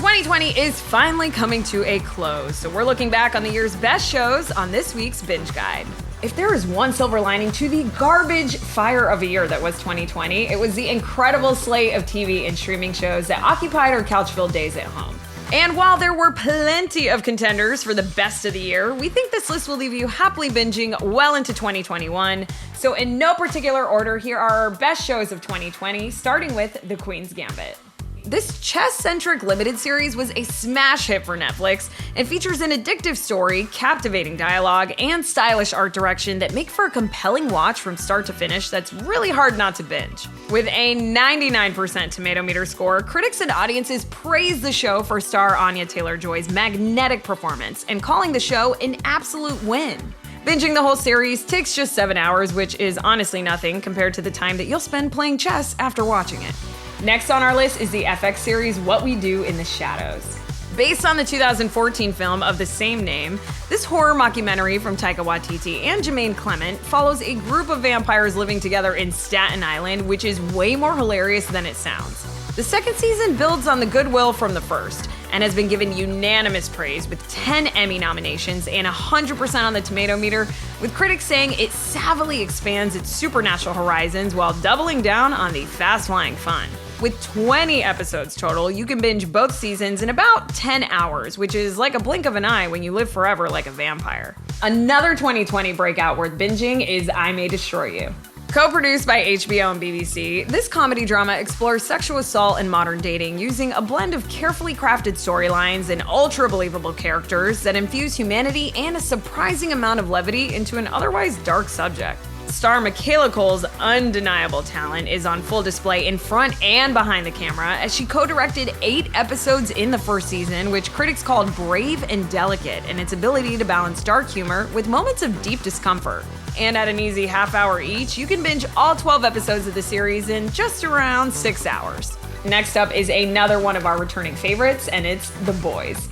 2020 is finally coming to a close, so we're looking back on the year's best shows on this week's Binge Guide. If there is one silver lining to the garbage fire of a year that was 2020, it was the incredible slate of TV and streaming shows that occupied our couch-filled days at home. And while there were plenty of contenders for the best of the year, we think this list will leave you happily binging well into 2021. So in no particular order, here are our best shows of 2020, starting with The Queen's Gambit. This chess-centric limited series was a smash hit for Netflix and features an addictive story, captivating dialogue, and stylish art direction that make for a compelling watch from start to finish that's really hard not to binge. With a 99% tomato meter score, critics and audiences praised the show for star Anya Taylor-Joy's magnetic performance and calling the show an absolute win. Binging the whole series takes just 7 hours, which is honestly nothing compared to the time that you'll spend playing chess after watching it. Next on our list is the FX series What We Do in the Shadows. Based on the 2014 film of the same name, this horror mockumentary from Taika Waititi and Jermaine Clement follows a group of vampires living together in Staten Island, which is way more hilarious than it sounds. The second season builds on the goodwill from the first and has been given unanimous praise with 10 Emmy nominations and 100% on the tomato meter, with critics saying it savvily expands its supernatural horizons while doubling down on the fast-flying fun. With 20 episodes total, you can binge both seasons in about 10 hours, which is like a blink of an eye when you live forever like a vampire. Another 2020 breakout worth binging is I May Destroy You. Co-produced by HBO and BBC, this comedy drama explores sexual assault and modern dating using a blend of carefully crafted storylines and ultra-believable characters that infuse humanity and a surprising amount of levity into an otherwise dark subject. Star Michaela Coel's undeniable talent is on full display in front and behind the camera as she co-directed 8 episodes in the first season, which critics called brave and delicate in its ability to balance dark humor with moments of deep discomfort. And at an easy half hour each, you can binge all 12 episodes of the series in just around 6 hours. Next up is another one of our returning favorites, and it's The Boys.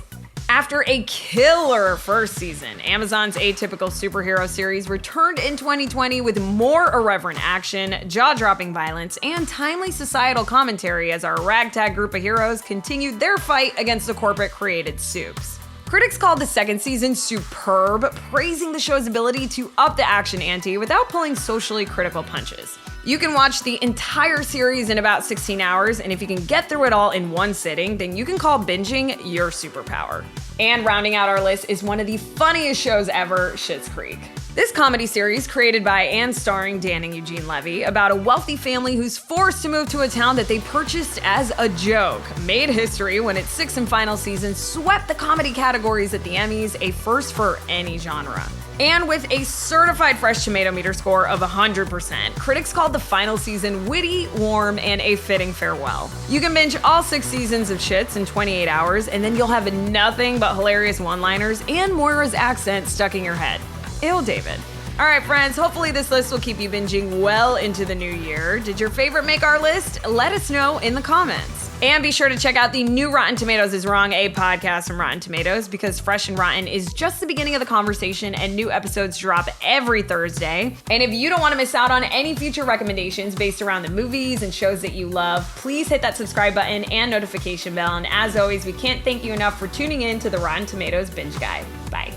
After a killer first season, Amazon's atypical superhero series returned in 2020 with more irreverent action, jaw-dropping violence, and timely societal commentary as our ragtag group of heroes continued their fight against the corporate-created soups. Critics called the second season superb, praising the show's ability to up the action ante without pulling socially critical punches. You can watch the entire series in about 16 hours, and if you can get through it all in one sitting, then you can call binging your superpower. And rounding out our list is one of the funniest shows ever, Schitt's Creek. This comedy series, created by and starring Dan and Eugene Levy, about a wealthy family who's forced to move to a town that they purchased as a joke, made history when its 6th and final season swept the comedy categories at the Emmys, a first for any genre. And with a certified fresh tomato meter score of 100%, critics called the final season witty, warm, and a fitting farewell. You can binge all 6 seasons of Schitt's in 28 hours, and then you'll have nothing but hilarious one-liners and Moira's accent stuck in your head. Ew, David. All right, friends, hopefully this list will keep you binging well into the new year. Did your favorite make our list? Let us know in the comments. And be sure to check out the new Rotten Tomatoes is Wrong, a podcast from Rotten Tomatoes, because Fresh and Rotten is just the beginning of the conversation and new episodes drop every Thursday. And if you don't want to miss out on any future recommendations based around the movies and shows that you love, please hit that subscribe button and notification bell. And as always, we can't thank you enough for tuning in to the Rotten Tomatoes Binge Guide. Bye.